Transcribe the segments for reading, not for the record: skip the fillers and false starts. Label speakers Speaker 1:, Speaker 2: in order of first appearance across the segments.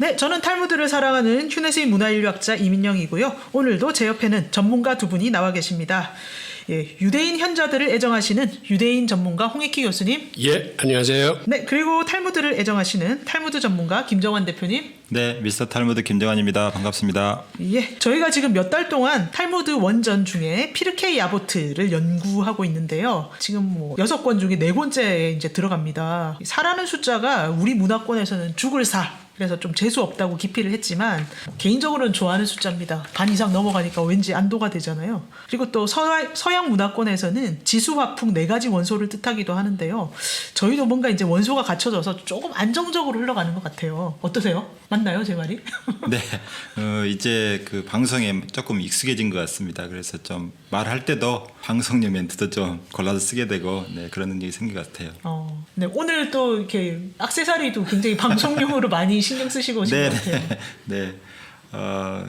Speaker 1: 네, 저는 탈무드를 사랑하는 휴네스의 문화인류학자 이민영이고요. 오늘도 제 옆에는 전문가 두 분이 나와 계십니다. 예, 유대인 현자들을 애정하시는 유대인 전문가 홍익희 교수님.
Speaker 2: 예, 안녕하세요.
Speaker 1: 네, 그리고 탈무드를 애정하시는 탈무드 전문가 김정환 대표님.
Speaker 3: 네, 미스터 탈무드 김정환입니다. 반갑습니다.
Speaker 1: 예, 저희가 지금 몇 달 동안 탈무드 원전 중에 피르케이 아보트를 연구하고 있는데요. 지금 뭐 6권 중에 4권째에 이제 들어갑니다. 사라는 숫자가 우리 문화권에서는 죽을 사. 그래서 좀 재수 없다고 기피를 했지만 개인적으로는 좋아하는 숫자입니다. 반 이상 넘어가니까 왠지 안도가 되잖아요. 그리고 또 서양 문화권에서는 지수화풍 4가지 원소를 뜻하기도 하는데요. 저희도 뭔가 이제 원소가 갖춰져서 조금 안정적으로 흘러가는 것 같아요. 어떠세요? 맞나요, 제 말이?
Speaker 3: 네, 이제 그 방송에 조금 익숙해진 것 같습니다. 그래서 좀 말할 때도 방송용 멘트도 좀 골라서 쓰게 되고 그런 능력이 생긴 것 같아요.
Speaker 1: 네, 오늘 또 이렇게 액세서리도 굉장히 방송용으로 많이 신경 쓰시고 오신 것 같아요.
Speaker 3: 네.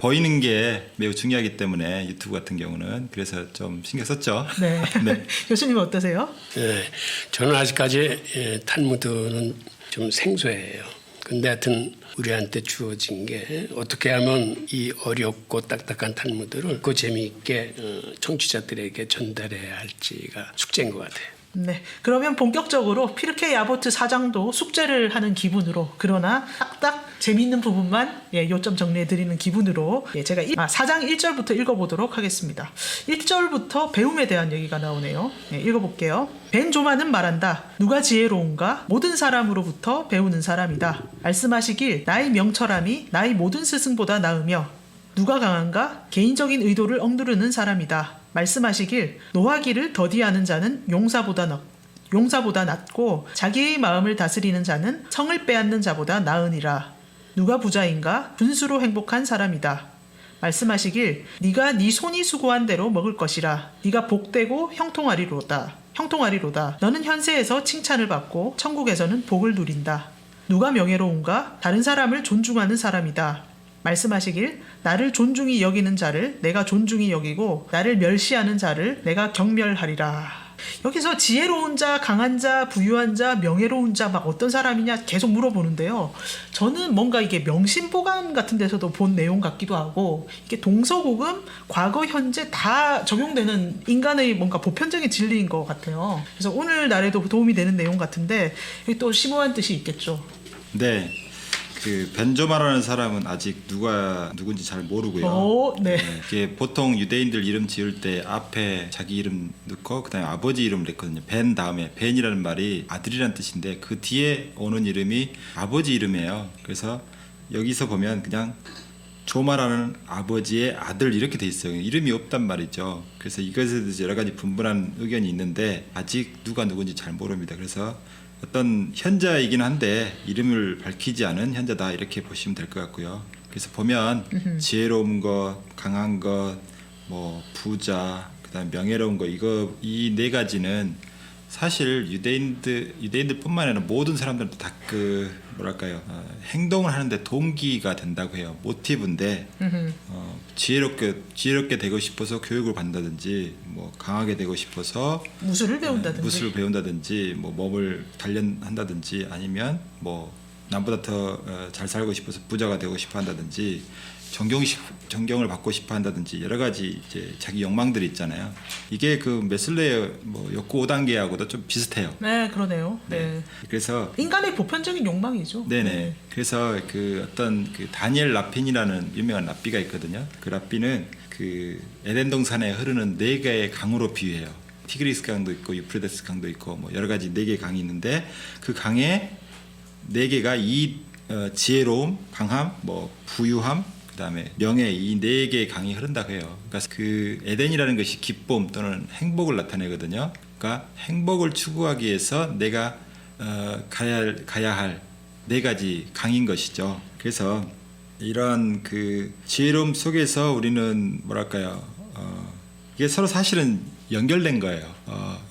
Speaker 3: 보이는 게 매우 중요하기 때문에 유튜브 같은 경우는 그래서 좀 신경 썼죠.
Speaker 1: 네.
Speaker 3: 네.
Speaker 1: 교수님 어떠세요?
Speaker 2: 예, 저는 아직까지 탈무드는 좀 생소해요. 근데 하여튼 우리한테 주어진 게 어떻게 하면 이 어렵고 딱딱한 탈무드를 그 재미있게 청취자들에게 전달해야 할지가 숙제인 것 같아요.
Speaker 1: 네, 그러면 본격적으로 피르케이 아보트 4장도 숙제를 하는 기분으로, 그러나 딱딱 재미있는 부분만 요점 정리해드리는 기분으로 제가 4장 1절부터 읽어보도록 하겠습니다. 1절부터 배움에 대한 얘기가 나오네요. 읽어볼게요. 벤조마는 말한다. 누가 지혜로운가? 모든 사람으로부터 배우는 사람이다. 말씀하시길 나의 명철함이 나의 모든 스승보다 나으며 누가 강한가? 개인적인 의도를 억누르는 사람이다. 말씀하시길 노하기를 더디하는 자는 용사보다 낫고 자기의 마음을 다스리는 자는 성을 빼앗는 자보다 나으니라. 누가 부자인가? 분수로 행복한 사람이다. 말씀하시길 네가 네 손이 수고한 대로 먹을 것이라. 네가 복되고 형통하리로다. 너는 현세에서 칭찬을 받고 천국에서는 복을 누린다. 누가 명예로운가? 다른 사람을 존중하는 사람이다. 말씀하시길 나를 존중히 여기는 자를 내가 존중히 여기고 나를 멸시하는 자를 내가 경멸하리라. 여기서 지혜로운 자, 강한 자, 부유한 자, 명예로운 자 막 어떤 사람이냐 계속 물어보는데요. 저는 뭔가 이게 명심보감 같은 데서도 본 내용 같기도 하고 이게 동서고금, 과거, 현재 다 적용되는 인간의 뭔가 보편적인 진리인 것 같아요. 그래서 오늘날에도 도움이 되는 내용 같은데 또 심오한 뜻이 있겠죠.
Speaker 3: 네. 그 벤조마라는 사람은 아직 누군지 잘 모르고요.
Speaker 1: 네.
Speaker 3: 이게 보통 유대인들 이름 지을 때 앞에 자기 이름 넣고 그다음에 아버지 이름을 냈거든요. 벤 다음에 벤이라는 말이 아들이라는 뜻인데 그 뒤에 오는 이름이 아버지 이름이에요. 그래서 여기서 보면 그냥 조마라는 아버지의 아들 이렇게 돼 있어요. 이름이 없단 말이죠. 그래서 이것에 대해서 여러 가지 분분한 의견이 있는데 아직 누가 누군지 잘 모릅니다. 그래서 어떤 현자이긴 한데 이름을 밝히지 않은 현자다 이렇게 보시면 될 것 같고요. 그래서 보면 지혜로운 것, 강한 것, 뭐 부자, 그다음 명예로운 것 이 4가지는 사실 유대인들뿐만 아니라 모든 사람들도 다 행동을 하는데 동기가 된다고 해요. 모티브인데 지혜롭게 되고 싶어서 교육을 받는다든지 뭐 강하게 되고 싶어서 무술을 배운다든지 뭐 몸을 단련한다든지 아니면 뭐 남보다 더 잘 살고 싶어서 부자가 되고 싶어 한다든지 존경을 받고 싶어 한다든지 여러 가지 이제 자기 욕망들이 있잖아요. 이게 그 메슬레의 뭐 욕구 5단계하고도 좀 비슷해요.
Speaker 1: 네, 그러네요. 네.
Speaker 3: 그래서
Speaker 1: 인간의 보편적인 욕망이죠.
Speaker 3: 네네. 그래서 그 어떤 그 다니엘 라핀이라는 유명한 랍비가 있거든요. 그 랍비는 그 에덴 동산에 흐르는 4개의 강으로 비유해요. 티그리스 강도 있고 유프라테스 강도 있고 뭐 여러 가지 4개의 강이 있는데 그 강에 4개가 이 지혜로움, 강함, 뭐 부유함, 그다음에 명예 이 4개의 강이 흐른다고 해요. 그러니까 그 에덴이라는 것이 기쁨 또는 행복을 나타내거든요. 그러니까 행복을 추구하기 위해서 내가 가야 할 4가지 강인 것이죠. 그래서 이런 그 지혜로움 속에서 우리는 이게 서로 사실은 연결된 거예요.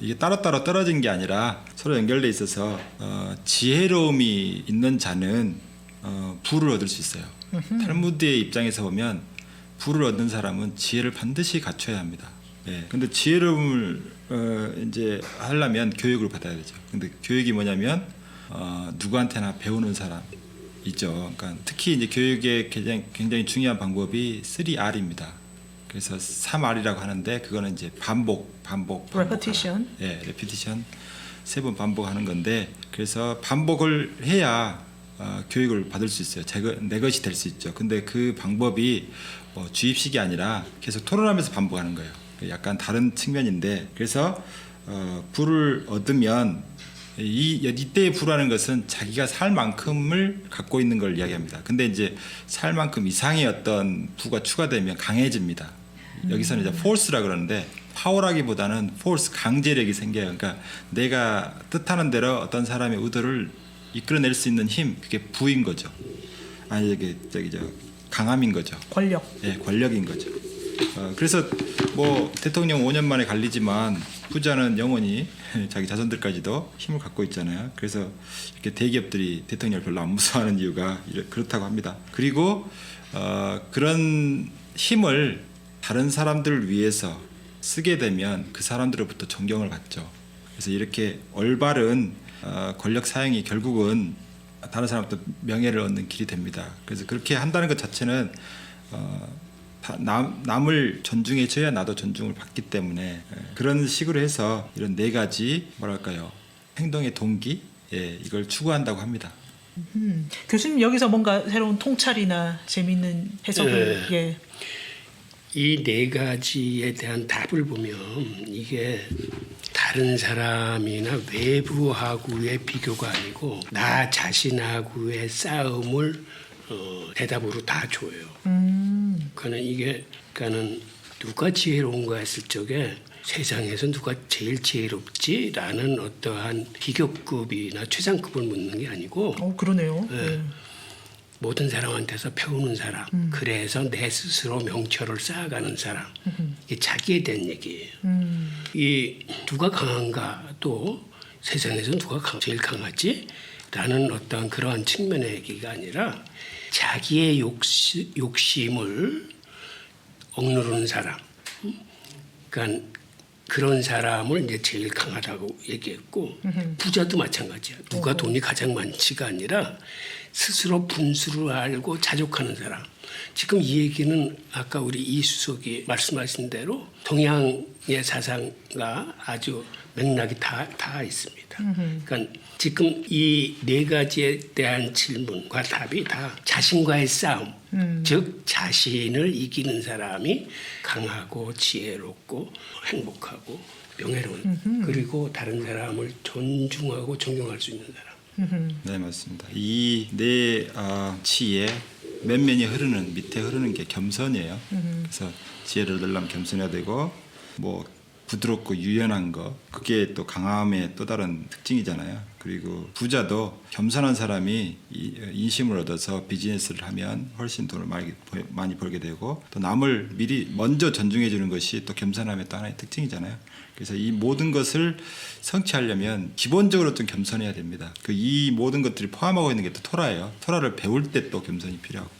Speaker 3: 이게 따로따로 떨어진 게 아니라 서로 연결돼 있어서 지혜로움이 있는 자는 부를 얻을 수 있어요. 탈무드의 입장에서 보면 부를 얻는 사람은 지혜를 반드시 갖춰야 합니다. 근데 지혜로움을 이제 하려면 교육을 받아야 되죠. 근데 교육이 뭐냐면 누구한테나 배우는 사람, 있죠. 그러니까 특히 이제 교육의 굉장히 중요한 방법이 3R입니다. 그래서 3R이라고 하는데 그거는 이제 반복.
Speaker 1: repetition.
Speaker 3: 예, repetition. 3번 반복하는 건데 그래서 반복을 해야 교육을 받을 수 있어요. 내 것이 될 수 있죠. 근데 그 방법이 뭐 주입식이 아니라 계속 토론하면서 반복하는 거예요. 약간 다른 측면인데 그래서 부를 얻으면 이때의 부라는 것은 자기가 살 만큼을 갖고 있는 걸 이야기합니다. 근데 이제 살 만큼 이상의 어떤 부가 추가되면 강해집니다. 여기서는 이제 force라 그러는데 파워라기보다는 force 강제력이 생겨요. 그러니까 내가 뜻하는 대로 어떤 사람의 의도를 이끌어낼 수 있는 힘, 그게 부인 거죠. 아니 강함인 거죠.
Speaker 1: 권력.
Speaker 3: 예, 권력인 거죠. 그래서 뭐 대통령 5년 만에 갈리지만 부자는 영원히 자기 자손들까지도 힘을 갖고 있잖아요. 그래서 이렇게 대기업들이 대통령을 별로 안 무서워하는 이유가 그렇다고 합니다. 그리고 그런 힘을 다른 사람들을 위해서 쓰게 되면 그 사람들로부터 존경을 받죠. 그래서 이렇게 올바른 권력 사용이 결국은 다른 사람부터 명예를 얻는 길이 됩니다. 그래서 그렇게 한다는 것 자체는 남을 존중해줘야 나도 존중을 받기 때문에 그런 식으로 해서 이런 4가지 뭐랄까요 행동의 동기 이걸 추구한다고 합니다.
Speaker 1: 교수님 여기서 뭔가 새로운 통찰이나 재미있는 해석을 예.
Speaker 2: 이 4가지에 대한 답을 보면 이게 다른 사람이나 외부하고의 비교가 아니고 나 자신하고의 싸움을 대답으로 다 줘요. 그러니까는 누가 지혜로운가 했을 적에 세상에서 누가 제일 지혜롭지라는 어떠한 비교급이나 최상급을 묻는 게 아니고
Speaker 1: 그러네요.
Speaker 2: 네. 모든 사람한테서 배우는 사람, 그래서 내 스스로 명철을 쌓아가는 사람, 이게 자기에 대한 얘기예요. 이 누가 강한가 또 세상에서 누가 제일 강하지? 라는 어떤 그러한 측면의 얘기가 아니라 자기의 욕심을 억누르는 사람, 그러니까 그런 사람을 이제 제일 강하다고 얘기했고 부자도 마찬가지야. 누가 돈이 가장 많지가 아니라 스스로 분수를 알고 자족하는 사람. 지금 이 얘기는 아까 우리 이수석이 말씀하신 대로 동양의 사상과 아주 맥락이 다 있습니다. 그러니까 지금 이 4가지에 대한 질문과 답이 다 자신과의 싸움, 즉 자신을 이기는 사람이 강하고 지혜롭고 행복하고 명예로운 그리고 다른 사람을 존중하고 존경할 수 있는 사람.
Speaker 3: 네, 맞습니다. 이 4치에 밑에 흐르는 게 겸손이에요. 그래서 지혜를 얻으려면 겸손해야 되고 뭐 부드럽고 유연한 거 그게 또 강함의 또 다른 특징이잖아요. 그리고 부자도 겸손한 사람이 인심을 얻어서 비즈니스를 하면 훨씬 돈을 많이 벌게 되고 또 남을 먼저 존중해 주는 것이 또 겸손함의 또 하나의 특징이잖아요. 그래서 이 모든 것을 성취하려면 기본적으로 좀 겸손해야 됩니다. 이 모든 것들이 포함하고 있는 게 또 토라예요. 토라를 배울 때 또 겸손이 필요하고.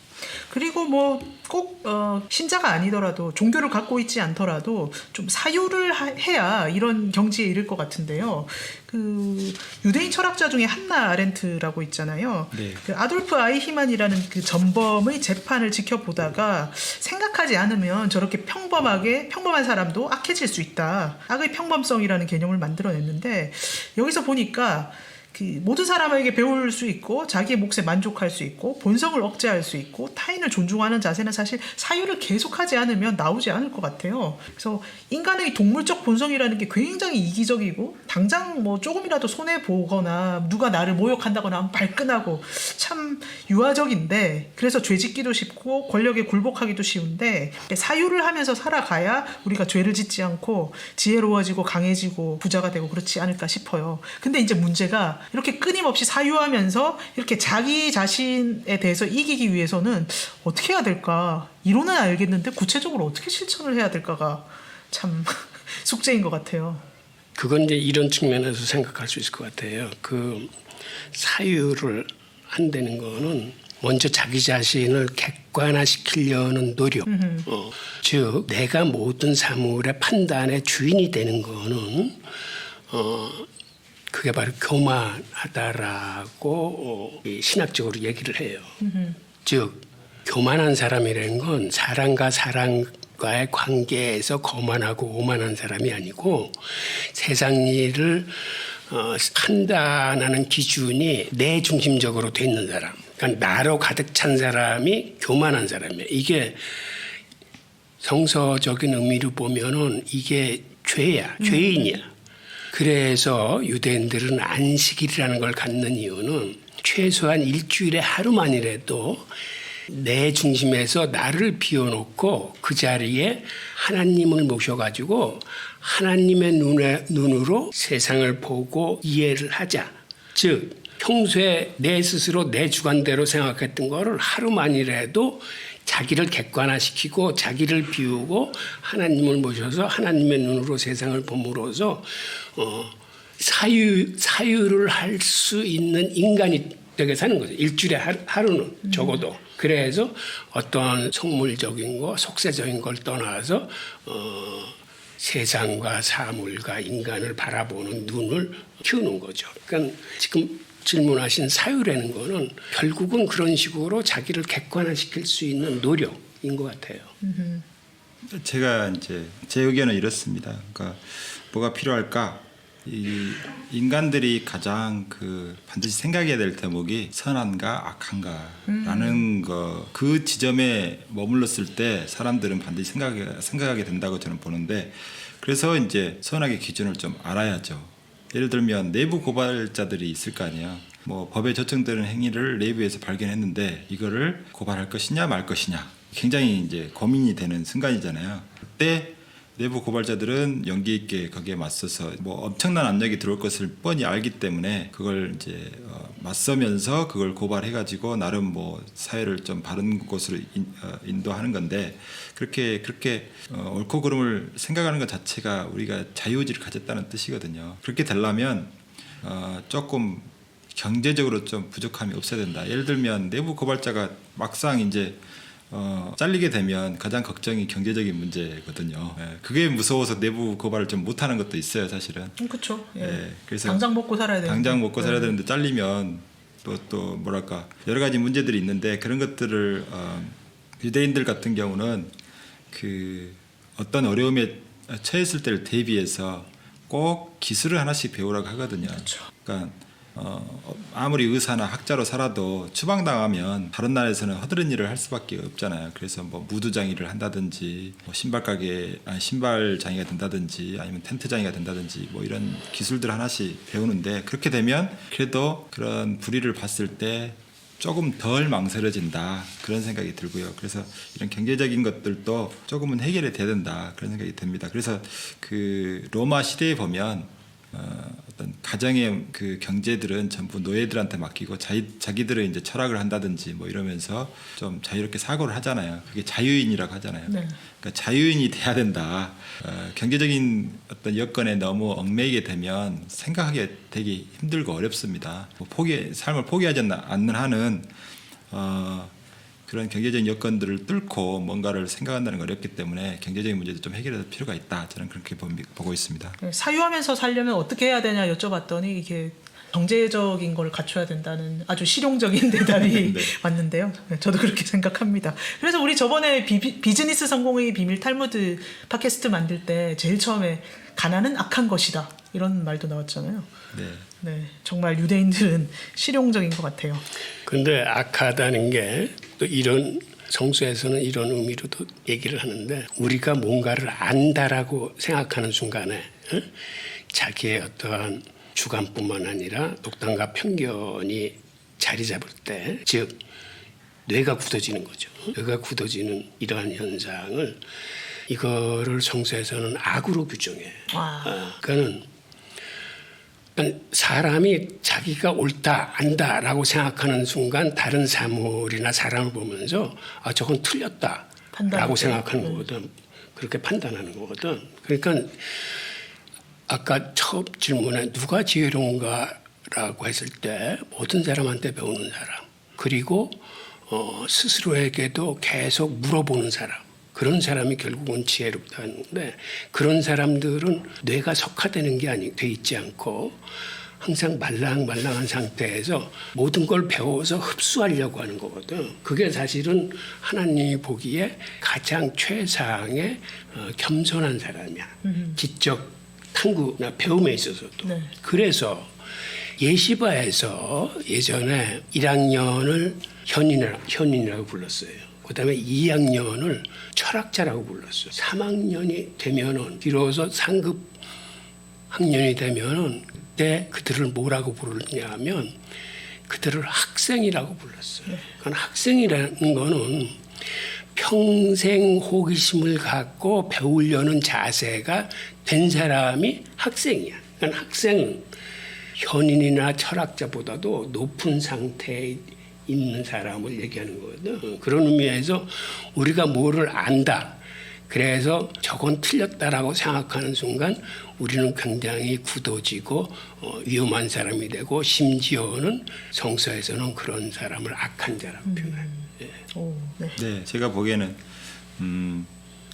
Speaker 1: 그리고 뭐 꼭 신자가 아니더라도 종교를 갖고 있지 않더라도 좀 사유를 해야 이런 경지에 이를 것 같은데요. 그 유대인 철학자 중에 한나 아렌트라고 있잖아요.
Speaker 3: 네.
Speaker 1: 그 아돌프 아이히만이라는 그 전범의 재판을 지켜보다가 생각하지 않으면 저렇게 평범한 사람도 악해질 수 있다. 악의 평범성이라는 개념을 만들어냈는데 여기서 보니까 그 모든 사람에게 배울 수 있고 자기의 몫에 만족할 수 있고 본성을 억제할 수 있고 타인을 존중하는 자세는 사실 사유를 계속하지 않으면 나오지 않을 것 같아요. 그래서 인간의 동물적 본성이라는 게 굉장히 이기적이고 당장 뭐 조금이라도 손해 보거나 누가 나를 모욕한다거나 하면 발끈하고 참 유아적인데 그래서 죄짓기도 쉽고 권력에 굴복하기도 쉬운데 사유를 하면서 살아가야 우리가 죄를 짓지 않고 지혜로워지고 강해지고 부자가 되고 그렇지 않을까 싶어요. 근데 이제 문제가 이렇게 끊임없이 사유하면서 이렇게 자기 자신에 대해서 이기기 위해서는 어떻게 해야 될까? 이론은 알겠는데 구체적으로 어떻게 실천을 해야 될까가 참 숙제인 것 같아요.
Speaker 2: 그건 이제 이런 측면에서 생각할 수 있을 것 같아요. 그 사유를 한다는 거는 먼저 자기 자신을 객관화시키려는 노력. 즉 내가 모든 사물의 판단의 주인이 되는 거는 그게 바로 교만하다라고 신학적으로 얘기를 해요. 즉 교만한 사람이라는 건 사람과 사람과의 관계에서 거만하고 오만한 사람이 아니고 세상 일을 판단하는 기준이 내 중심적으로 돼 있는 사람. 그러니까 나로 가득 찬 사람이 교만한 사람이에요. 이게 성서적인 의미로 보면은 이게 죄야, 죄인이야. 그래서 유대인들은 안식일이라는 걸 갖는 이유는 최소한 일주일에 하루만이라도 내 중심에서 나를 비워놓고 그 자리에 하나님을 모셔가지고 하나님의 눈으로 세상을 보고 이해를 하자. 즉 평소에 내 스스로 내 주관대로 생각했던 거를 하루만이라도 자기를 객관화시키고 자기를 비우고 하나님을 모셔서 하나님의 눈으로 세상을 봄으로써 사유를 할 수 있는 인간이 되게 사는 거죠. 일주일에 하루는 적어도. 그래서 어떤 속물적인 거, 속세적인 걸 떠나서 세상과 사물과 인간을 바라보는 눈을 키우는 거죠. 그러니까 지금 질문하신 사유라는 거는 결국은 그런 식으로 자기를 객관화시킬 수 있는 노력인 것 같아요.
Speaker 3: 제가 이제 제 의견은 이렇습니다. 그러니까 뭐가 필요할까? 이 인간들이 가장 반드시 생각해야 될 대목이 선한가 악한가라는 거, 그 지점에 머물렀을 때 사람들은 반드시 생각하게 된다고 저는 보는데, 그래서 이제 선악의 기준을 좀 알아야죠. 예를 들면 내부 고발자들이 있을 거 아니에요. 뭐 법에 저촉되는 행위를 내부에서 발견했는데 이거를 고발할 것이냐 말 것이냐 굉장히 이제 고민이 되는 순간이잖아요. 그때 내부 고발자들은 용기 있게 거기에 맞서서 뭐 엄청난 압력이 들어올 것을 뻔히 알기 때문에 그걸 이제 맞서면서 그걸 고발해가지고 나름 뭐 사회를 좀 바른 곳으로 인도하는 건데, 그렇게 옳고 그름을 생각하는 것 자체가 우리가 자유의지를 가졌다는 뜻이거든요. 그렇게 되려면 조금 경제적으로 좀 부족함이 없어야 된다. 예를 들면 내부 고발자가 막상 이제 잘리게 되면 가장 걱정이 경제적인 문제거든요. 예, 그게 무서워서 내부 고발을 좀 못하는 것도 있어요, 사실은.
Speaker 1: 그렇죠. 예.
Speaker 3: 예, 그래서
Speaker 1: 당장 먹고 살아야 되는데.
Speaker 3: 당장 먹고 살아야 되는데 잘리면 또 뭐랄까 여러 가지 문제들이 있는데, 그런 것들을 유대인들 같은 경우는 어떤 어려움에 처했을 때를 대비해서 꼭 기술을 하나씩 배우라고 하거든요.
Speaker 1: 그렇죠.
Speaker 3: 그러니까 아무리 의사나 학자로 살아도 추방당하면 다른 나라에서는 허드렛 일을 할 수밖에 없잖아요. 그래서 뭐 무두장이를 한다든지 뭐 신발 장이가 된다든지 아니면 텐트 장이가 된다든지 뭐 이런 기술들 하나씩 배우는데, 그렇게 되면 그래도 그런 불의를 봤을 때 조금 덜 망설여진다, 그런 생각이 들고요. 그래서 이런 경제적인 것들도 조금은 해결이 돼야 된다, 그런 생각이 듭니다. 그래서 로마 시대에 보면 어떤 가정의 경제들은 전부 노예들한테 맡기고 자기들은 이제 철학을 한다든지 뭐 이러면서 좀 자유롭게 사고를 하잖아요. 그게 자유인이라고 하잖아요. 네. 그러니까 자유인이 돼야 된다. 경제적인 어떤 여건에 너무 얽매이게 되면 생각하기 되게 힘들고 어렵습니다. 삶을 포기하지 않는 한은 그런 경제적인 여건들을 뚫고 뭔가를 생각한다는 건 어렵기 때문에 경제적인 문제도 좀 해결할 필요가 있다. 저는 그렇게 보고 있습니다.
Speaker 1: 사유하면서 살려면 어떻게 해야 되냐 여쭤봤더니 이게 경제적인 걸 갖춰야 된다는 아주 실용적인 대답이
Speaker 3: 네.
Speaker 1: 왔는데요. 저도 그렇게 생각합니다. 그래서 우리 저번에 비즈니스 성공의 비밀 탈무드 팟캐스트 만들 때 제일 처음에 가난은 악한 것이다 이런 말도 나왔잖아요. 네, 정말 유대인들은 실용적인 것 같아요.
Speaker 2: 근데 악하다는 게 또 이런 성서에서는 이런 의미로도 얘기를 하는데, 우리가 뭔가를 안다라고 생각하는 순간에 자기의 어떠한 주관뿐만 아니라 독단과 편견이 자리 잡을 때, 즉 뇌가 굳어지는 거죠. 뇌가 굳어지는 이러한 현상을 이거를 성서에서는 악으로 규정해요. 그러니까는 사람이 자기가 옳다, 안다라고 생각하는 순간 다른 사물이나 사람을 보면서 저건 틀렸다라고 생각하는 거거든. 그렇게 판단하는 거거든. 그러니까 아까 처음 질문에 누가 지혜로운가라고 했을 때 모든 사람한테 배우는 사람, 그리고 스스로에게도 계속 물어보는 사람, 그런 사람이 결국은 지혜롭다는데, 그런 사람들은 뇌가 석화되는 게 돼 있지 않고 항상 말랑말랑한 상태에서 모든 걸 배워서 흡수하려고 하는 거거든. 그게 사실은 하나님이 보기에 가장 최상의 겸손한 사람이야. 지적 탐구나 배움에 있어서도.
Speaker 1: 네.
Speaker 2: 그래서 예시바에서 예전에 1학년을 현인이라고 불렀어요. 그다음에 2학년을 철학자라고 불렀어요. 3학년이 되면은 비로소 상급 학년이 되면은 그때 그들을 뭐라고 부르냐 하면 그들을 학생이라고 불렀어요. 그러니까 학생이라는 거는 평생 호기심을 갖고 배우려는 자세가 된 사람이 학생이야. 그러니까 학생은 현인이나 철학자보다도 높은 상태에 있는 사람을 얘기하는 거거든. 그런 의미에서 우리가 뭐를 안다. 그래서 저건 틀렸다라고 생각하는 순간 우리는 굉장히 굳어지고 위험한 사람이 되고 심지어는 성서에서는 그런 사람을 악한 자라고 표현해요. 예.
Speaker 1: 오, 네.
Speaker 3: 네, 제가 보기에는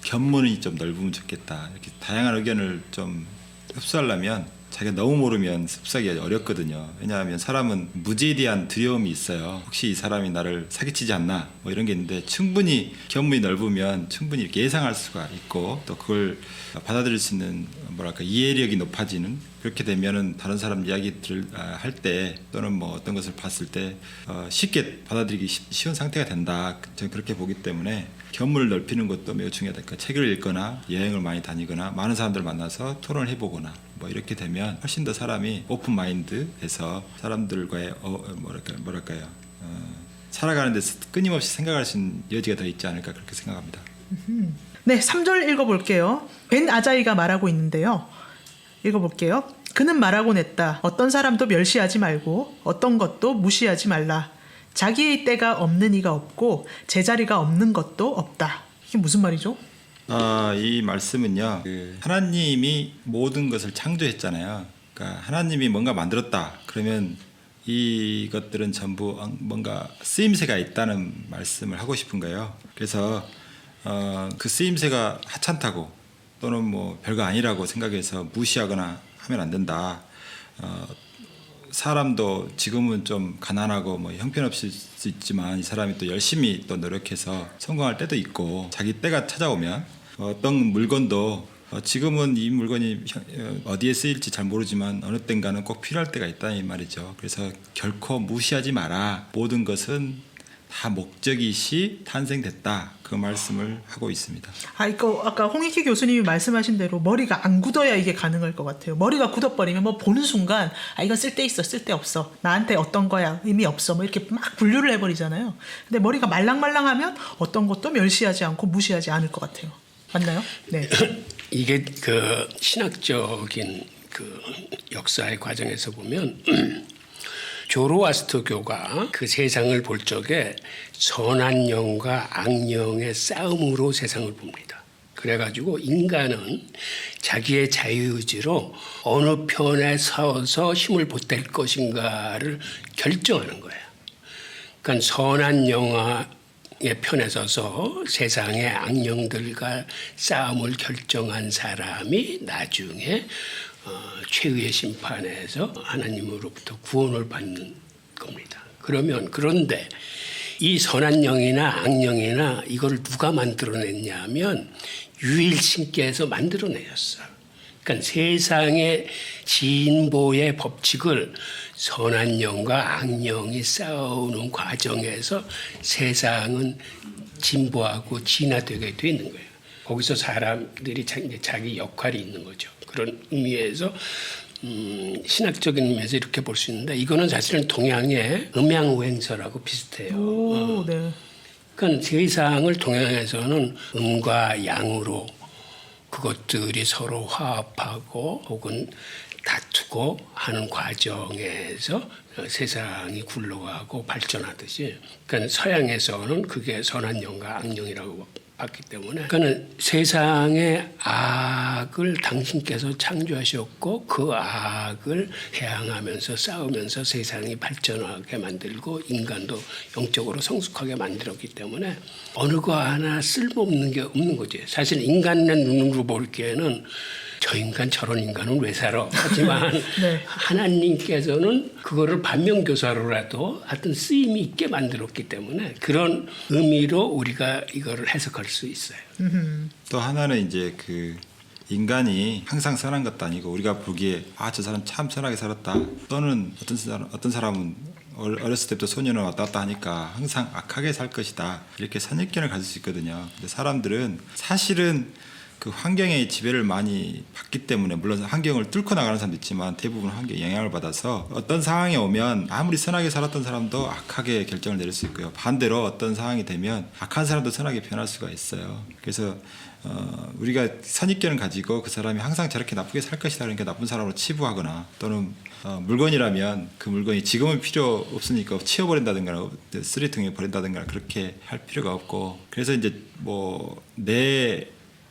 Speaker 3: 견문이 좀 넓으면 좋겠다. 이렇게 다양한 의견을 좀 흡수하려면 자기가 너무 모르면 흡수하기가 어렵거든요. 왜냐하면 사람은 무지에 대한 두려움이 있어요. 혹시 이 사람이 나를 사기치지 않나 뭐 이런 게 있는데 충분히 견문이 넓으면 충분히 이렇게 예상할 수가 있고 또 그걸 받아들일 수 있는 뭐랄까 이해력이 높아지는 그렇게 되면은 다른 사람 이야기들을 할 때 또는 뭐 어떤 것을 봤을 때 쉽게 받아들이기 쉬운 상태가 된다. 저는 그렇게 보기 때문에 견문을 넓히는 것도 매우 중요하다. 그러니까 책을 읽거나 여행을 많이 다니거나 많은 사람들 만나서 토론을 해보거나 뭐 이렇게 되면 훨씬 더 사람이 오픈 마인드해서 사람들과의 뭐랄까요 살아가는 데서 끊임없이 생각할 수 있는 여지가 더 있지 않을까 그렇게 생각합니다.
Speaker 1: 네, 3절 읽어볼게요. 벤 아자이가 말하고 있는데요. 읽어볼게요. 그는 말하곤 했다. 어떤 사람도 멸시하지 말고 어떤 것도 무시하지 말라. 자기의 때가 없는 이가 없고 제자리가 없는 것도 없다. 이게 무슨 말이죠?
Speaker 3: 이 말씀은요. 하나님이 모든 것을 창조했잖아요. 그러니까 하나님이 뭔가 만들었다. 그러면 이것들은 전부 뭔가 쓰임새가 있다는 말씀을 하고 싶은 거예요. 그래서 그 쓰임새가 하찮다고 또는 뭐 별거 아니라고 생각해서 무시하거나 하면 안 된다. 사람도 지금은 좀 가난하고 뭐 형편없을 수 있지만 이 사람이 또 열심히 또 노력해서 성공할 때도 있고 자기 때가 찾아오면 어떤 물건도 지금은 이 물건이 어디에 쓰일지 잘 모르지만 어느 땐가는 꼭 필요할 때가 있다 이 말이죠. 그래서 결코 무시하지 마라. 모든 것은 다 목적이 시 탄생됐다. 그 말씀을 하고 있습니다.
Speaker 1: 이거 아까 홍익희 교수님이 말씀하신 대로 머리가 안 굳어야 이게 가능할 것 같아요. 머리가 굳어버리면 뭐 보는 순간 이건 쓸데 있어, 쓸데 없어. 나한테 어떤 거야, 의미 없어. 뭐 이렇게 막 분류를 해버리잖아요. 근데 머리가 말랑말랑하면 어떤 것도 멸시하지 않고 무시하지 않을 것 같아요. 맞나요? 네.
Speaker 2: 이게 그 신학적인 그 역사의 과정에서 보면 조로아스터교가 그 세상을 볼 적에 선한 영과 악령의 싸움으로 세상을 봅니다. 그래가지고 인간은 자기의 자유의지로 어느 편에 서서 힘을 보탤 것인가를 결정하는 거예요. 그러니까 선한 영의 편에 서서 세상의 악령들과 싸움을 결정한 사람이 나중에 최후의 심판에서 하나님으로부터 구원을 받는 겁니다. 그런데 이 선한 영이나 악령이나 이걸 누가 만들어냈냐면 유일신께서 만들어내셨어요. 그러니까 세상의 진보의 법칙을 선한 영과 악령이 싸우는 과정에서 세상은 진보하고 진화되게 되는 거예요. 거기서 사람들이 자기 역할이 있는 거죠. 그런 의미에서 신학적인 의미에서 이렇게 볼 수 있는데 이거는 사실은 동양의 음양오행설하고 비슷해요.
Speaker 1: 오, 네.
Speaker 2: 그러니까 세상을 동양에서는 음과 양으로 그것들이 서로 화합하고 혹은 다투고 하는 과정에서 세상이 굴러가고 발전하듯이 그러니까 서양에서는 그게 선한 영과 악령이라고 봤기 때문에 그는 세상의 악을 당신께서 창조하셨고 그 악을 해양하면서 싸우면서 세상이 발전하게 만들고 인간도 영적으로 성숙하게 만들었기 때문에 어느 거 하나 쓸모없는 게 없는 거지. 사실 인간의 눈으로 볼 기에는 저 인간 저런 인간은 왜 살아? 하지만
Speaker 1: 네.
Speaker 2: 하나님께서는 그거를 반면교사로라도 하여튼 쓰임이 있게 만들었기 때문에 그런 의미로 우리가 이거를 해석할 수 있어요.
Speaker 3: 또 하나는 이제 그 인간이 항상 선한 것도 아니고 우리가 보기에 저 사람 참 선하게 살았다. 또는 어떤 사람은 어렸을 때부터 소년을 왔다 갔다 하니까 항상 악하게 살 것이다. 이렇게 선입견을 가질 수 있거든요. 근데 사람들은 사실은 그 환경의 지배를 많이 받기 때문에 물론 환경을 뚫고 나가는 사람도 있지만 대부분 환경에 영향을 받아서 어떤 상황에 오면 아무리 선하게 살았던 사람도 악하게 결정을 내릴 수 있고요. 반대로 어떤 상황이 되면 악한 사람도 선하게 변할 수가 있어요. 그래서 우리가 선입견을 가지고 그 사람이 항상 저렇게 나쁘게 살 것이다 그러니까 나쁜 사람으로 치부하거나 또는 물건이라면 그 물건이 지금은 필요 없으니까 치워버린다든가 쓰레기통에 버린다든가 그렇게 할 필요가 없고 그래서 이제 뭐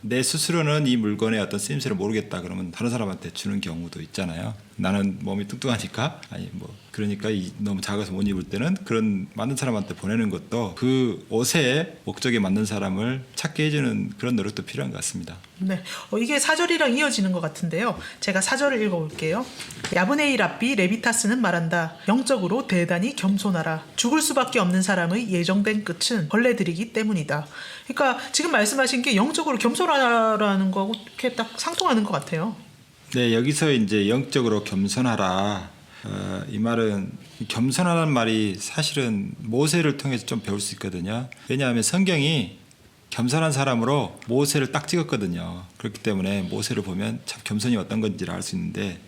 Speaker 3: 내 스스로는 이 물건의 어떤 쓰임새를 모르겠다 그러면 다른 사람한테 주는 경우도 있잖아요. 나는 몸이 뚱뚱하니까 그러니까 너무 작아서 못 입을 때는 그런 맞는 사람한테 보내는 것도 그 옷의 목적에 맞는 사람을 찾게 해주는 그런 노력도 필요한 것 같습니다.
Speaker 1: 네, 이게 사절이랑 이어지는 것 같은데요. 제가 사절을 읽어볼게요. 야브네이 랍비 레비타스는 말한다. 영적으로 대단히 겸손하라. 죽을 수밖에 없는 사람의 예정된 끝은 벌레들이기 때문이다. 그러니까 지금 말씀하신 게 영적으로 겸손하라는 거하고 이렇게 딱 상통하는 것 같아요.
Speaker 3: 네, 여기서 이제 영적으로 겸손하라. 이 말은 겸손하라는 말이 사실은 모세를 통해서 좀 배울 수 있거든요. 왜냐하면 성경이 겸손한 사람으로 모세를 딱 찍었거든요. 그렇기 때문에 모세를 보면 참 겸손이 어떤 건지를 알 수 있는데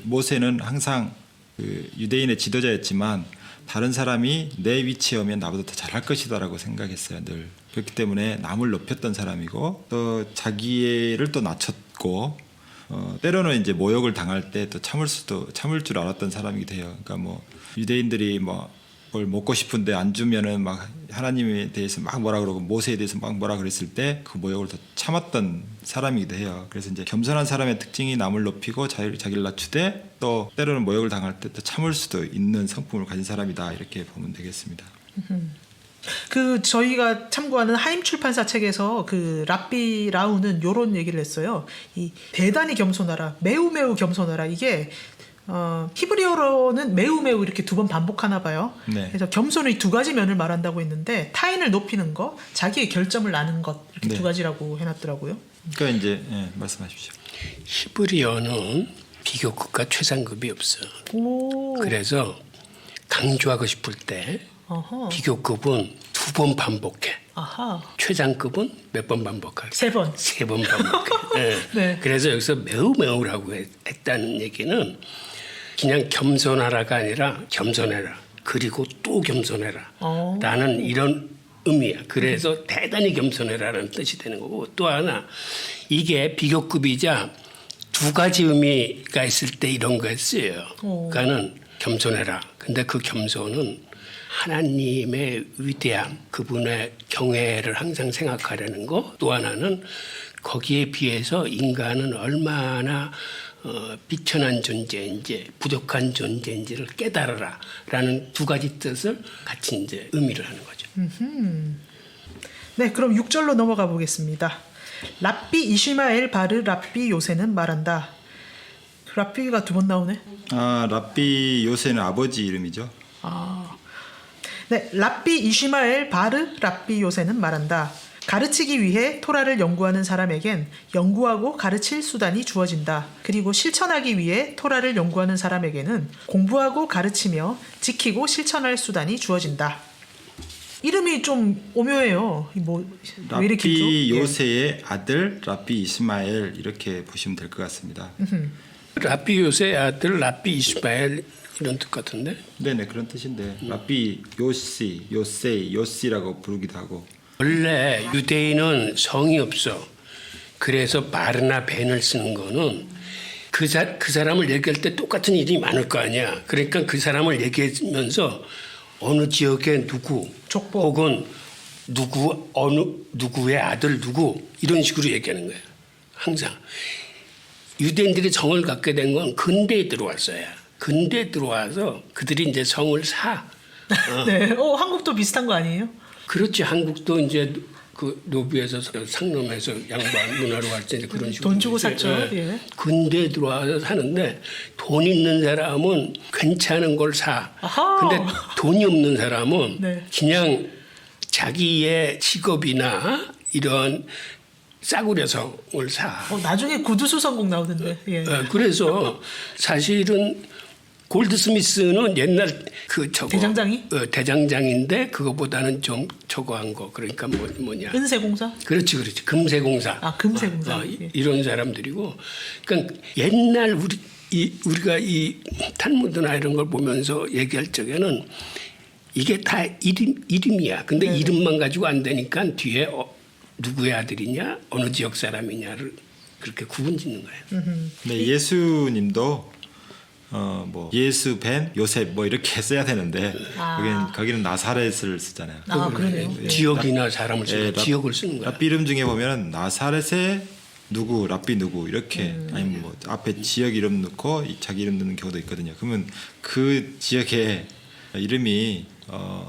Speaker 3: 모세는 항상 유대인의 지도자였지만 다른 사람이 내 위치에 오면 나보다 더 잘할 것이다라고 생각했어요. 늘. 그렇기 때문에 남을 높였던 사람이고 또 자기를 또 낮췄고 때로는 이제 모욕을 당할 때 또 참을 줄 알았던 사람이기도 해요. 그러니까 뭐 유대인들이 뭘 먹고 싶은데 안 주면은 막 하나님에 대해서 막 뭐라 그러고 모세에 대해서 막 뭐라 그랬을 때 그 모욕을 더 참았던 사람이기도 해요. 그래서 이제 겸손한 사람의 특징이 남을 높이고 자기를 낮추되 또 때로는 모욕을 당할 때 또 참을 수도 있는 성품을 가진 사람이다 이렇게 보면 되겠습니다.
Speaker 1: 저희가 참고하는 하임 출판사 책에서 랍비 라우는 요런 얘기를 했어요. 이 대단히 겸손하라, 매우 겸손하라. 이게 히브리어로는 매우 이렇게 두 번 반복하나 봐요.
Speaker 3: 네.
Speaker 1: 그래서 겸손의 두 가지 면을 말한다고 했는데 타인을 높이는 것, 자기의 결점을 아는 것 이렇게
Speaker 3: 네.
Speaker 1: 두 가지라고 해놨더라고요.
Speaker 3: 그러니까 이제 말씀하십시오.
Speaker 2: 히브리어는 비교급과 최상급이 없어.
Speaker 1: 오.
Speaker 2: 그래서 강조하고 싶을 때
Speaker 1: 어허.
Speaker 2: 비교급은 2번 반복해.
Speaker 1: 아하.
Speaker 2: 최상급은 몇 번 반복해?
Speaker 1: 3번.
Speaker 2: 3번 반복해. 네.
Speaker 1: 네.
Speaker 2: 그래서 여기서 매우라고 했다는 얘기는 그냥 겸손하라가 아니라 겸손해라. 그리고 또 겸손해라. 라는 이런 의미야. 그래서 대단히 겸손해라는 뜻이 되는 거고 또 하나 이게 비교급이자 두 가지 의미가 있을 때 이런 거 쓰여요. 그러니까는 겸손해라. 근데 그 겸손은 하나님의 위대함, 그분의 경외를 항상 생각하려는 거. 또 하나는 거기에 비해서 인간은 얼마나 비천한 존재인지 부족한 존재인지를 깨달아라라는 두 가지 뜻을 같이 이제 의미를 하는 거죠.
Speaker 1: 네, 그럼 6절로 넘어가 보겠습니다. 랍비 이시마엘 바르 랍비 요새는 말한다. 랍비가 두 번 나오네.
Speaker 3: 랍비 요새는 아버지 이름이죠.
Speaker 1: 네, 랍비 이시마엘 바르 랍비 요새는 말한다. 가르치기 위해 토라를 연구하는 사람에겐 연구하고 가르칠 수단이 주어진다. 그리고 실천하기 위해 토라를 연구하는 사람에게는 공부하고 가르치며 지키고 실천할 수단이 주어진다. 이름이 좀 오묘해요. 왜 이렇게
Speaker 3: 랍비
Speaker 1: 있죠?
Speaker 3: 요새의 아들 랍비 이스마엘 이렇게 보시면 될 것 같습니다.
Speaker 2: 랍비 요새의 아들 랍비 이스마엘 이런 뜻 같은데?
Speaker 3: 네네 그런 뜻인데 랍비 요시라고 부르기도 하고
Speaker 2: 원래 유대인은 성이 없어. 그래서 바르나 벤을 쓰는 거는 그 사람을 얘기할 때 똑같은 이름이 많을 거 아니야. 그러니까 그 사람을 얘기하면서 어느 지역의 누구
Speaker 1: 족보.
Speaker 2: 혹은 누구의 아들 누구 이런 식으로 얘기하는 거예요. 항상. 유대인들이 성을 갖게 된 건 근대에 들어왔어요. 근대에 들어와서 그들이 이제 성을 사.
Speaker 1: 네, 한국도 비슷한 거 아니에요?
Speaker 2: 그렇지. 한국도 이제 그 노비에서 상놈에서 양반 문화로 갈 때 그런 식으로
Speaker 1: 돈 주고 샀죠. 예.
Speaker 2: 근대에 들어와서 사는데 돈 있는 사람은 괜찮은 걸 사.
Speaker 1: 아하.
Speaker 2: 근데 돈이 없는 사람은
Speaker 1: 네.
Speaker 2: 그냥 자기의 직업이나 이런 싸구려성을 사.
Speaker 1: 나중에 구두수 성공 나오던데. 예.
Speaker 2: 그래서 사실은 골드스미스는 옛날 그 저거
Speaker 1: 대장장이?
Speaker 2: 대장장인데 그거보다는 좀 저거 한 거. 그러니까 뭐냐.
Speaker 1: 은세공사?
Speaker 2: 그렇지. 금세공사.
Speaker 1: 아, 금세공사. 예.
Speaker 2: 이런 사람들이고, 그러니까 옛날 우리가 이 탈무드나 이런 걸 보면서 얘기할 적에는 이게 다 이름이야. 근데
Speaker 1: 네.
Speaker 2: 이름만 가지고 안 되니까 뒤에 누구의 아들이냐, 어느 지역 사람이냐를 그렇게 구분짓는 거예요.
Speaker 3: 네, 예수님도 뭐 예수 벤 요셉 뭐 이렇게 써야 되는데 거기는 나사렛을 쓰잖아요.
Speaker 1: 아, 그러네요.
Speaker 3: 예.
Speaker 2: 지역이나 사람을 쓰는 지역을 쓰는 거야.
Speaker 3: 랍비 이름 중에 보면 나사렛의 누구, 랍비 누구 이렇게 아니면 뭐 앞에 지역 이름 넣고 자기 이름 넣는 경우도 있거든요. 그러면 그 지역에 이름이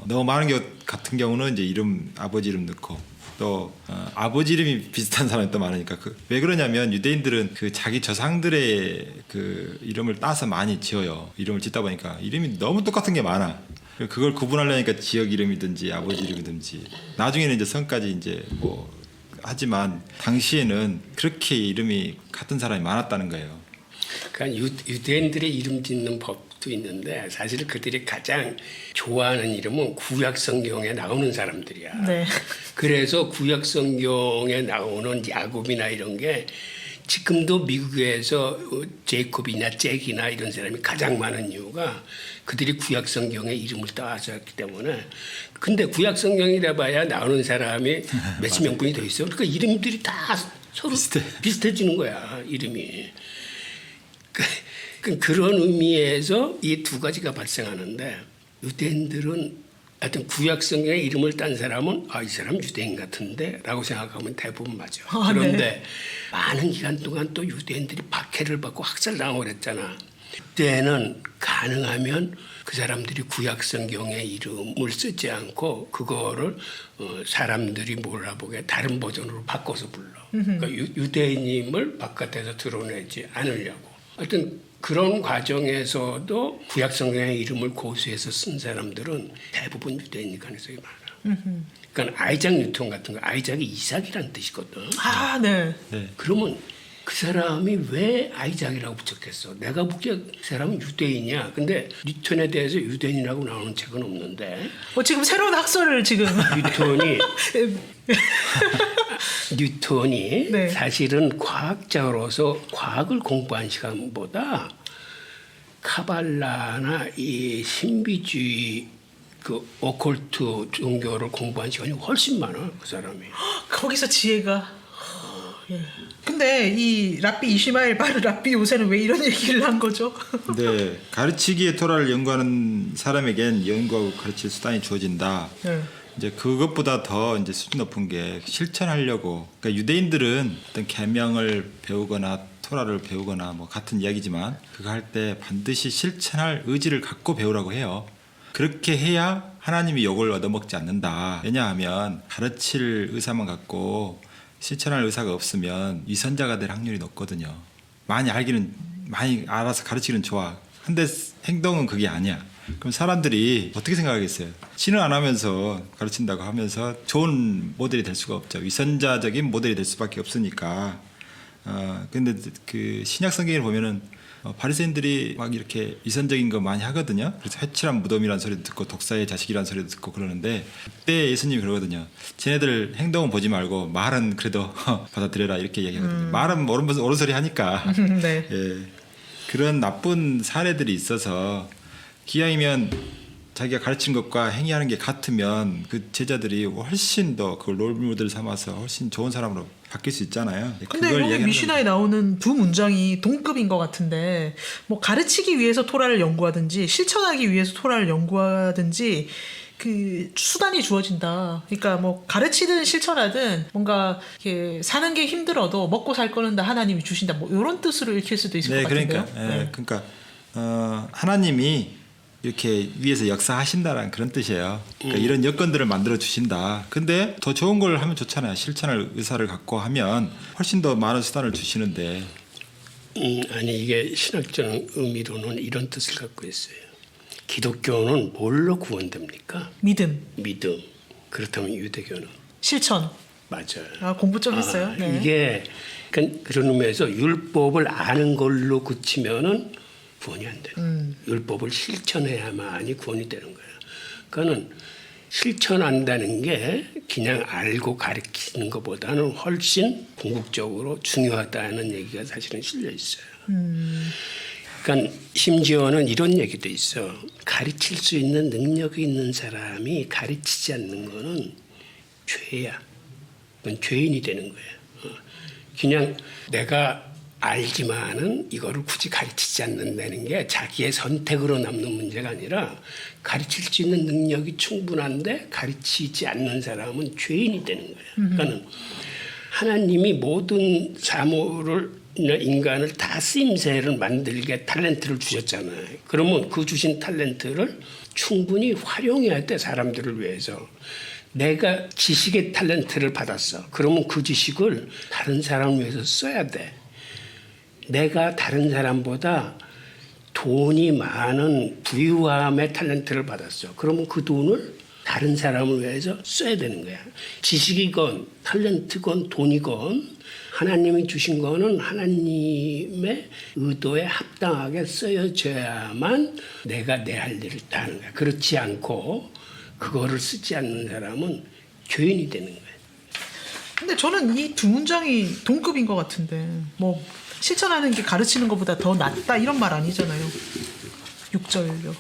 Speaker 3: 너무 많은 경우 같은 경우는 이제 아버지 이름 넣고 또 아버지 이름이 비슷한 사람이 또 많으니까 왜 그러냐면 유대인들은 그 자기 조상들의 그 이름을 따서 많이 지어요. 이름을 짓다 보니까 이름이 너무 똑같은 게 많아. 그걸 구분하려니까 지역 이름이든지 아버지 이름이든지 나중에는 이제 성까지 이제 뭐 하지만 당시에는 그렇게 이름이 같은 사람이 많았다는 거예요.
Speaker 2: 그러니까 유대인들의 이름 짓는 법도 있는데 사실 그들이 가장 좋아하는 이름은 구약 성경에 나오는 사람들이야.
Speaker 1: 네.
Speaker 2: 그래서 구약 성경에 나오는 야곱이나 이런 게 지금도 미국에서 제이콥이나 잭이나 이런 사람이 가장 많은 이유가 그들이 구약 성경에 이름을 따서 했기 때문에. 근데 구약 성경이라 봐야 나오는 사람이 몇십 명분이 더 있어. 그러니까 이름들이 다 서로 비슷해지는 거야, 이름이. 그런 의미에서 이 두 가지가 발생하는데 유대인들은 하여튼 구약 성경에 이름을 딴 사람은 이 사람 유대인 같은데 라고 생각하면 대부분 맞아. 그런데
Speaker 1: 네.
Speaker 2: 많은 기간 동안 또 유대인들이 박해를 받고 학살당하고 그랬잖아. 그때는 가능하면 그 사람들이 구약 성경의 이름을 쓰지 않고 그거를 사람들이 몰라보게 다른 버전으로 바꿔서 불러. 그러니까 유대인임을 바깥에서 드러내지 않으려고. 하여튼 그런 과정에서도 구약 성경의 이름을 고수해서 쓴 사람들은 대부분 유대인일 가능성이 많아. 그러니까 아이작 뉴턴 같은 거, 아이작이 이삭이라는 뜻이거든.
Speaker 1: 아, 네.
Speaker 2: 그러면 그 사람이 왜 아이작이라고 붙였겠어? 내가 보기에 그 사람은 유대인이야. 근데 뉴턴에 대해서 유대인이라고 나오는 책은 없는데.
Speaker 1: 지금 새로운 학설을 지금.
Speaker 2: 뉴턴이
Speaker 1: 네.
Speaker 2: 사실은 과학자로서 과학을 공부한 시간보다 카발라나 이 신비주의 그 오컬트 종교를 공부한 시간이 훨씬 많아, 그 사람이.
Speaker 1: 거기서 지혜가. 예. 근데 이 랍비 이시마엘 바르 랍비 요새는 왜 이런 얘기를 한 거죠?
Speaker 3: 네, 가르치기의 토라를 연구하는 사람에겐 연구하고 가르칠 수단이 주어진다.
Speaker 1: 네.
Speaker 3: 이제 그것보다 더 이제 수준 높은 게 실천하려고. 그러니까 유대인들은 어떤 계명을 배우거나 토라를 배우거나 뭐 같은 이야기지만 그거 할 때 반드시 실천할 의지를 갖고 배우라고 해요. 그렇게 해야 하나님이 욕을 얻어먹지 않는다. 왜냐하면 가르칠 의사만 갖고 실천할 의사가 없으면 위선자가 될 확률이 높거든요. 많이 알아서 가르치기는 좋아. 근데 행동은 그게 아니야. 그럼 사람들이 어떻게 생각하겠어요? 신을 안 하면서 가르친다고 하면서 좋은 모델이 될 수가 없죠. 위선자적인 모델이 될 수밖에 없으니까. 근데 그 신약 성경을 보면은 바리새인들이 막 이렇게 위선적인 거 많이 하거든요. 그래서 해칠한 무덤이라는 소리도 듣고 독사의 자식이라는 소리도 듣고 그러는데 그때 예수님이 그러거든요. 쟤네들 행동은 보지 말고 말은 그래도 받아들여라 이렇게 얘기하거든요. 말은 옳은 소리 하니까.
Speaker 1: 네.
Speaker 3: 예, 그런 나쁜 사례들이 있어서 기왕이면 자기가 가르친 것과 행위하는 게 같으면 그 제자들이 훨씬 더 그걸 롤모델 삼아서 훨씬 좋은 사람으로 바뀔 수 있잖아요.
Speaker 1: 근데
Speaker 3: 그걸
Speaker 1: 여기
Speaker 3: 이야기하는
Speaker 1: 미시나에 나오는 두 문장이 동급인 것 같은데 뭐 가르치기 위해서 토라를 연구하든지 실천하기 위해서 토라를 연구하든지 그 수단이 주어진다. 그러니까 뭐 가르치든 실천하든 뭔가 이렇게 사는 게 힘들어도 먹고 살 거는 다 하나님이 주신다. 뭐 이런 뜻으로 읽힐 수도 있을 것 같은데요.
Speaker 3: 그러니까 하나님이 이렇게 위에서 역사하신다라는 그런 뜻이에요. 그러니까 이런 여건들을 만들어 주신다. 근데 더 좋은 걸 하면 좋잖아요. 실천할 의사를 갖고 하면 훨씬 더 많은 수단을 주시는데.
Speaker 2: 아니 이게 신학적 의미로는 이런 뜻을 갖고 있어요. 기독교는 뭘로 구원됩니까?
Speaker 1: 믿음,
Speaker 2: 믿음. 그렇다면 유대교는
Speaker 1: 실천.
Speaker 2: 맞아요.
Speaker 1: 아, 공부 좀 했어요. 네.
Speaker 2: 이게 그런 의미에서 율법을 아는 걸로 그치면은 구원이 안 돼요. 율법을 실천해야만이 구원이 되는 거예요. 그러니까는 실천한다는 게 그냥 알고 가르치는 것보다는 훨씬 궁극적으로 중요하다는 얘기가 사실은 실려 있어요. 그러니까 심지어는 이런 얘기도 있어. 가르칠 수 있는 능력이 있는 사람이 가르치지 않는 거는 죄야. 그건 죄인이 되는 거예요. 그냥 내가 알지만은 이거를 굳이 가르치지 않는다는 게 자기의 선택으로 남는 문제가 아니라 가르칠 수 있는 능력이 충분한데 가르치지 않는 사람은 죄인이 되는 거예요. 그러니까는 하나님이 모든 사물을 인간을 다 쓰임새를 만들게 탤런트를 주셨잖아요. 그러면 그 주신 탤런트를 충분히 활용해야 돼, 사람들을 위해서. 내가 지식의 탤런트를 받았어. 그러면 그 지식을 다른 사람을 위해서 써야 돼. 내가 다른 사람보다 돈이 많은 부유함의 탤런트를 받았어. 그러면 그 돈을 다른 사람을 위해서 써야 되는 거야. 지식이건 탤런트건 돈이건 하나님이 주신 거는 하나님의 의도에 합당하게 쓰여져야만 내가 내 할 일을 다 하는 거야. 그렇지 않고 그거를 쓰지 않는 사람은 죄인이 되는 거예요.
Speaker 1: 근데 저는 이 두 문장이 동급인 것 같은데 뭐 실천하는 게 가르치는 것보다 더 낫다 이런 말 아니잖아요. 6절요.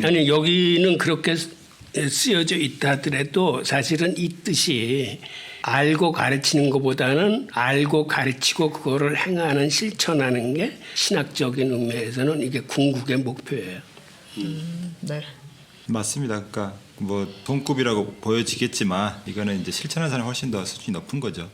Speaker 2: 아니 여기는 그렇게 쓰여져 있다 하더라도 사실은 이 뜻이 알고 가르치는 것보다는 알고 가르치고 그거를 행하는 실천하는 게 신학적인 의미에서는 이게 궁극의 목표예요.
Speaker 1: 네.
Speaker 3: 맞습니다. 그러니까 뭐 동급이라고 보여지겠지만 이거는 이제 실천하는 사람이 훨씬 더 수준이 높은 거죠.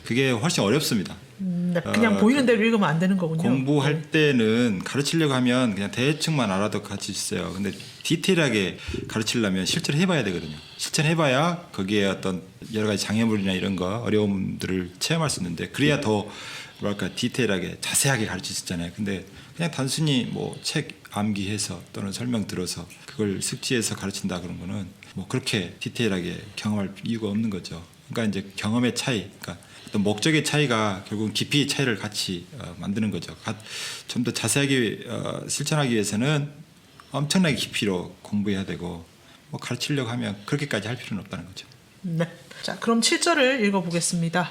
Speaker 3: 그게 훨씬 어렵습니다.
Speaker 1: 네, 그냥 보이는 대로 읽으면 안 되는 거군요.
Speaker 3: 공부할 때는 가르치려고 하면 그냥 대충만 알아도 같이 있어요. 근데 디테일하게 가르치려면 실제로 해봐야 되거든요. 실천해봐야 거기에 어떤 여러 가지 장애물이나 이런 거 어려움들을 체험할 수 있는데 그래야 더 뭐랄까 디테일하게 자세하게 가르칠 수 있잖아요. 근데 그냥 단순히 뭐 책 암기해서 또는 설명 들어서 그걸 숙지해서 가르친다 그런 거는 뭐 그렇게 디테일하게 경험할 이유가 없는 거죠. 그러니까 이제 경험의 차이, 그러니까 어떤 목적의 차이가 결국은 깊이의 차이를 같이 만드는 거죠. 좀 더 자세하게 실천하기 위해서는 엄청나게 깊이로 공부해야 되고 뭐 가르치려고 하면 그렇게까지 할 필요는 없다는 거죠.
Speaker 1: 네. 자, 그럼 7절을 읽어보겠습니다.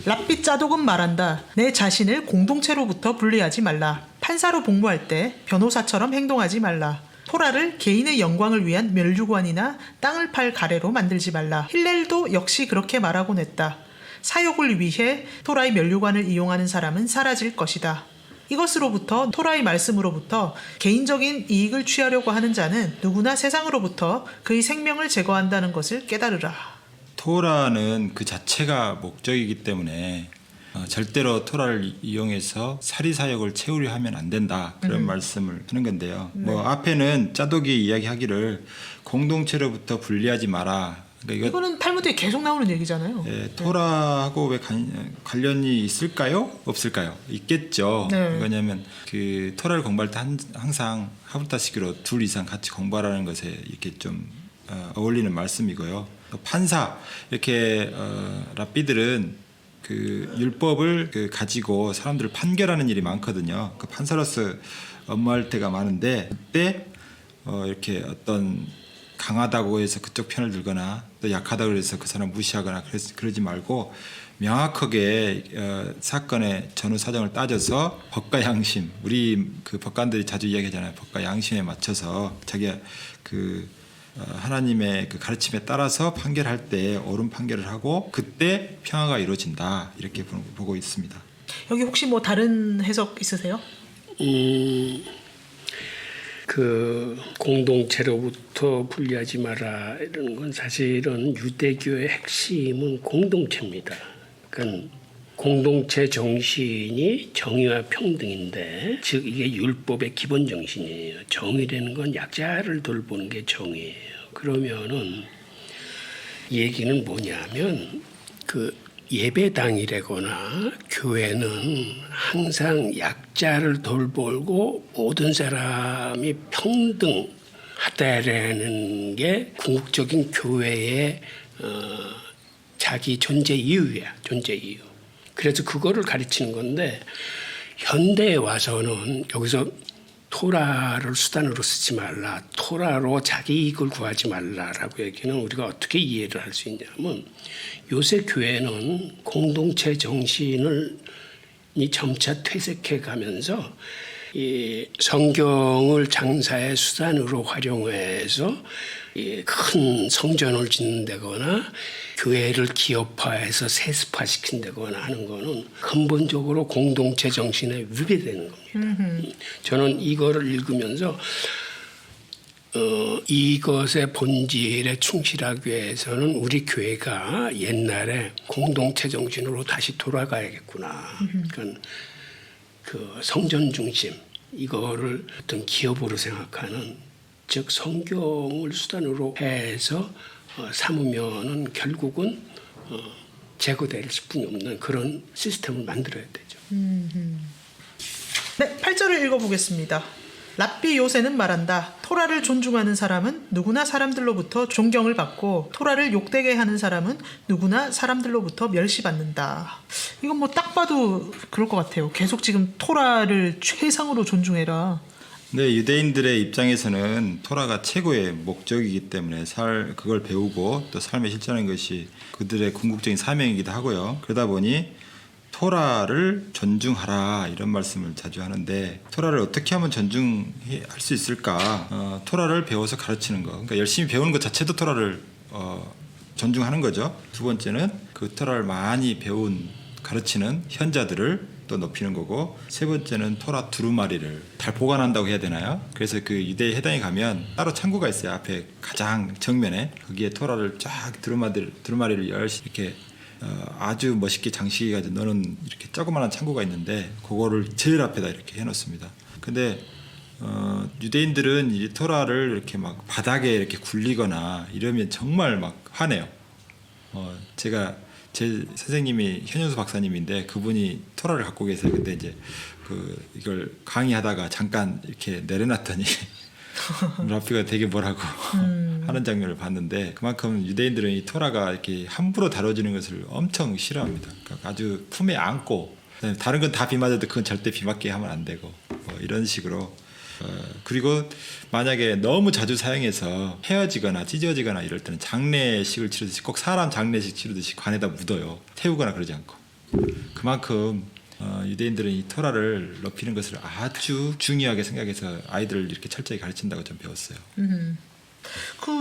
Speaker 1: 랍비 짜독은 말한다. 내 자신을 공동체로부터 분리하지 말라. 판사로 복무할 때 변호사처럼 행동하지 말라. 토라를 개인의 영광을 위한 면류관이나 땅을 팔 가래로 만들지 말라. 힐렐도 역시 그렇게 말하곤 했다. 사욕을 위해 토라의 면류관을 이용하는 사람은 사라질 것이다. 이것으로부터 토라의 말씀으로부터 개인적인 이익을 취하려고 하는 자는 누구나 세상으로부터 그의 생명을 제거한다는 것을 깨달으라.
Speaker 3: 토라는 그 자체가 목적이기 때문에 절대로 토라를 이용해서 사리사욕을 채우려 하면 안 된다. 그런 말씀을 하는 건데요. 뭐 앞에는 짜독이 이야기하기를 공동체로부터 분리하지 마라. 그러니까
Speaker 1: 이거는 탈무드에 계속 나오는 얘기잖아요.
Speaker 3: 예, 토라하고 왜 관련이 있을까요? 없을까요? 있겠죠.
Speaker 1: 네.
Speaker 3: 왜냐하면 그 토라를 공부할 때 항상 하부타시기로 2 이상 같이 공부하라는 것에 이렇게 좀 어울리는 말씀이고요. 판사 이렇게 랍비들은 그 율법을 가지고 사람들을 판결하는 일이 많거든요. 그 판사로서 업무할 때가 많은데 그때 이렇게 어떤 강하다고 해서 그쪽 편을 들거나 또 약하다고 해서 그 사람 무시하거나 그러지 말고 명확하게 사건의 전후 사정을 따져서 법과 양심, 우리 그 법관들이 자주 이야기하잖아요. 법과 양심에 맞춰서 자기가 그 하나님의 그 가르침에 따라서 판결할 때 옳은 판결을 하고 그때 평화가 이루어진다 이렇게 보고 있습니다.
Speaker 1: 여기 혹시 뭐 다른 해석 있으세요?
Speaker 2: 그 공동체로부터 분리하지 마라 이런 건 사실은 유대교의 핵심은 공동체입니다. 그러니까 공동체 정신이 정의와 평등인데, 즉 이게 율법의 기본 정신이에요. 정의라는 건 약자를 돌보는 게 정의예요. 그러면은 얘기는 뭐냐면 그 예배당이라거나 교회는 항상 약자를 돌보고 모든 사람이 평등하다라는 게 궁극적인 교회의 자기 존재 이유야, 존재 이유. 그래서 그거를 가르치는 건데, 현대에 와서는 여기서 토라를 수단으로 쓰지 말라, 토라로 자기 이익을 구하지 말라라고 얘기는 우리가 어떻게 이해를 할 수 있냐면, 요새 교회는 공동체 정신을 점차 퇴색해 가면서 이 성경을 장사의 수단으로 활용해서 큰 성전을 짓는다거나 교회를 기업화해서 세습화시킨다거나 하는 거는 근본적으로 공동체 정신에 위배되는 겁니다. 저는 이거를 읽으면서 이것의 본질에 충실하기 위해서는 우리 교회가 옛날에 공동체 정신으로 다시 돌아가야겠구나. 그러니까 그 성전 중심, 이거를 어떤 기업으로 생각하는, 즉 성경을 수단으로 해서 삼으면은 결국은 제거될 수뿐이 없는 그런 시스템을 만들어야 되죠.
Speaker 1: 네, 8절을 읽어보겠습니다. 랍비 요새는 말한다. 토라를 존중하는 사람은 누구나 사람들로부터 존경을 받고 토라를 욕되게 하는 사람은 누구나 사람들로부터 멸시받는다. 이건 뭐 딱 봐도 그럴 것 같아요. 계속 지금 토라를 최상으로 존중해라.
Speaker 3: 네, 유대인들의 입장에서는 토라가 최고의 목적이기 때문에 그걸 배우고 또 삶에 실천하는 것이 그들의 궁극적인 사명이기도 하고요. 그러다 보니 토라를 존중하라 이런 말씀을 자주 하는데, 토라를 어떻게 하면 존중할 수 있을까? 토라를 배워서 가르치는 거. 그러니까 열심히 배우는 것 자체도 토라를 존중하는 거죠. 두 번째는 그 토라를 많이 가르치는 현자들을 또 높이는 거고, 세 번째는 토라 두루마리를 잘 보관한다고 해야 되나요? 그래서 그 유대 회당에 가면 따로 창고가 있어요. 앞에 가장 정면에 거기에 토라를 쫙 두루마리를 열심히 이렇게 아주 멋있게 장식해가지고 넣는 이렇게 조그마한 창고가 있는데, 그거를 제일 앞에다 이렇게 해놓습니다. 근데 유대인들은 이 토라를 이렇게 막 바닥에 이렇게 굴리거나 이러면 정말 막 화내요. 제가 제 선생님이 현현수 박사님인데 그분이 토라를 갖고 계세요. 근데 이제 이걸 강의하다가 잠깐 이렇게 내려놨더니 라피가 되게 뭐라고 하는 장면을 봤는데, 그만큼 유대인들은 이 토라가 이렇게 함부로 다뤄지는 것을 엄청 싫어합니다. 그러니까 아주 품에 안고, 다른 건 다 비 맞아도 그건 절대 비 맞게 하면 안 되고, 이런 식으로. 그리고 만약에 너무 자주 사용해서 헤어지거나 찢어지거나 이럴 때는 장례식을 치르듯이, 꼭 사람 장례식 치르듯이 관에다 묻어요. 태우거나 그러지 않고. 그만큼 유대인들은 이 토라를 높이는 것을 아주 중요하게 생각해서 아이들을 이렇게 철저히 가르친다고 좀 배웠어요.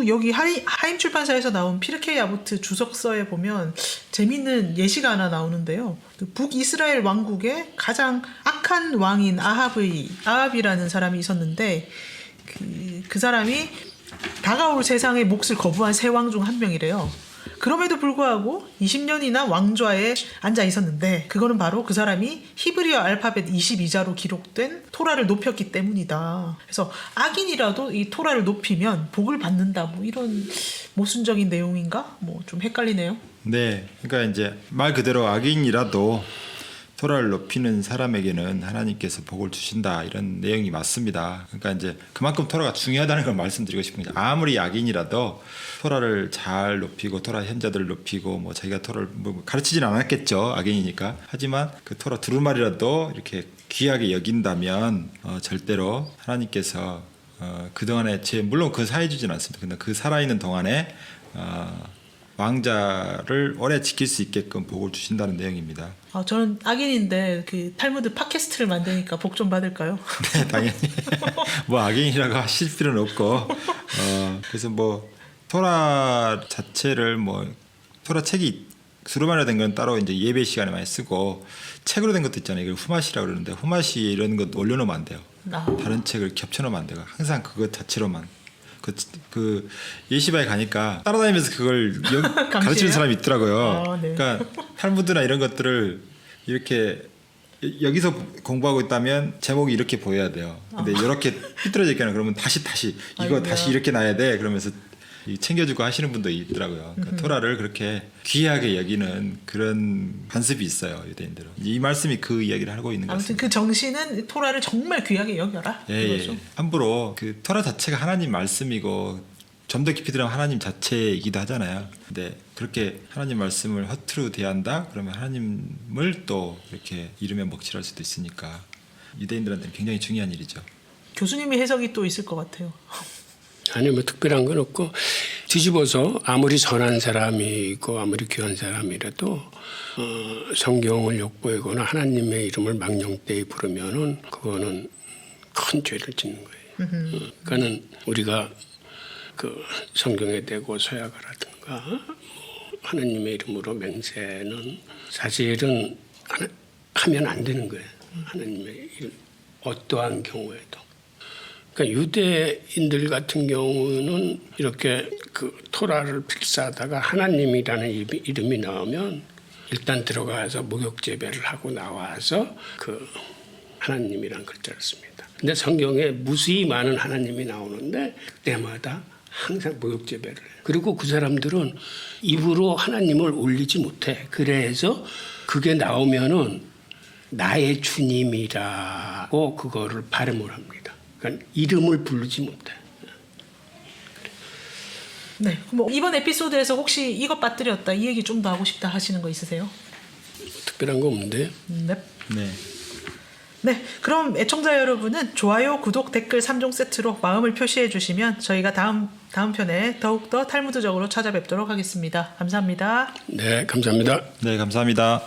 Speaker 1: 여기 하임 출판사에서 나온 피르케이 아보트 주석서에 보면 재미있는 예시가 하나 나오는데요. 그 북이스라엘 왕국의 가장 악한 왕인 아합이라는 사람이 있었는데, 그 사람이 다가올 세상의 몫을 거부한 세 왕 중 한 명이래요. 그럼에도 불구하고 20년이나 왕좌에 앉아 있었는데, 그거는 바로 그 사람이 히브리어 알파벳 22자로 기록된 토라를 높였기 때문이다. 그래서 악인이라도 이 토라를 높이면 복을 받는다, 뭐 이런 모순적인 내용인가? 뭐 좀 헷갈리네요.
Speaker 3: 네, 그러니까 이제 말 그대로 악인이라도 토라를 높이는 사람에게는 하나님께서 복을 주신다, 이런 내용이 맞습니다. 그러니까 이제 그만큼 토라가 중요하다는 걸 말씀드리고 싶은 거죠. 아무리 악인이라도 토라를 잘 높이고 토라 현자들을 높이고, 뭐 자기가 토라를 뭐 가르치진 않았겠죠, 악인이니까. 하지만 그 토라 두루마리라도 이렇게 귀하게 여긴다면 절대로 하나님께서 그동안에 물론 그 사해 주진 않습니다. 근데 그 살아있는 동안에 왕자를 오래 지킬 수 있게끔 복을 주신다는 내용입니다.
Speaker 1: 저는 악인인데 그 탈무드 팟캐스트를 만드니까 복 좀 받을까요?
Speaker 3: 네, 당연히. 뭐 악인이라고 하실 필요는 없고, 그래서 뭐 토라 자체를 뭐 토라 책이 수로만으로 된 건 따로 이제 예배 시간에 많이 쓰고, 책으로 된 것도 있잖아요. 이걸 후마시라고 그러는데, 후마시 이런 것 올려놓으면 안 돼요. 다른 책을 겹쳐놓으면 안 돼요. 항상 그것 자체로만. 그 예시바에 가니까 따라다니면서 그걸 가르치는 사람이 있더라고요.
Speaker 1: 네.
Speaker 3: 그러니까 탈무드나 이런 것들을 이렇게 여기서 공부하고 있다면 제목이 이렇게 보여야 돼요. 근데 이렇게 삐뚤어져 있거나 그러면 다시 이거
Speaker 1: 아이고야.
Speaker 3: 다시 이렇게 놔야 돼. 그러면서 챙겨주고 하시는 분도 있더라고요. 그러니까 토라를 그렇게 귀하게 여기는 그런 관습이 있어요, 유대인들은. 이 말씀이 그 이야기를 하고 있는 것
Speaker 1: 아무튼
Speaker 3: 같습니다.
Speaker 1: 그 정신은 토라를 정말 귀하게 여겨라.
Speaker 3: 예,
Speaker 1: 그거죠.
Speaker 3: 예. 함부로 그 토라 자체가 하나님 말씀이고 좀 더 깊이 들어가면 하나님 자체이기도 하잖아요. 근데 그렇게 하나님 말씀을 허투루 대한다? 그러면 하나님을 또 이렇게 이름에 먹칠할 수도 있으니까 유대인들한테는 굉장히 중요한 일이죠.
Speaker 1: 교수님이 해석이 또 있을 것 같아요.
Speaker 2: 아니 뭐 특별한 건 없고 뒤집어서 아무리 선한 사람이고 아무리 귀한 사람이라도 성경을 욕보이거나 하나님의 이름을 망령되이 부르면은 그거는 큰 죄를 짓는 거예요. 그러니까는 우리가 그 성경에 대고 서약하라든가 뭐 하나님의 이름으로 맹세는 사실은 하면 안 되는 거예요. 하나님의 이름 어떠한 경우에도. 그러니까 유대인들 같은 경우는 이렇게 그 토라를 필사하다가 하나님이라는 이름이 나오면 일단 들어가서 목욕 제배를 하고 나와서 그 하나님이라는 글자를 씁니다. 근데 성경에 무수히 많은 하나님이 나오는데 그때마다 항상 목욕 제배를 해요. 그리고 그 사람들은 입으로 하나님을 올리지 못해. 그래서 그게 나오면은 나의 주님이라고 그거를 발음을 합니다. 그러니까 이름을 부르지 못해.
Speaker 1: 네, 뭐 이번 에피소드에서 혹시 이것 빠뜨렸다, 이 얘기 좀 더 하고 싶다 하시는 거 있으세요?
Speaker 2: 특별한 거 없는데.
Speaker 1: 네.
Speaker 3: 네.
Speaker 1: 네, 그럼 애청자 여러분은 좋아요, 구독, 댓글 3종 세트로 마음을 표시해 주시면 저희가 다음 편에 더욱더 탈무드적으로 찾아뵙도록 하겠습니다. 감사합니다.
Speaker 2: 네, 감사합니다.
Speaker 3: 네, 감사합니다.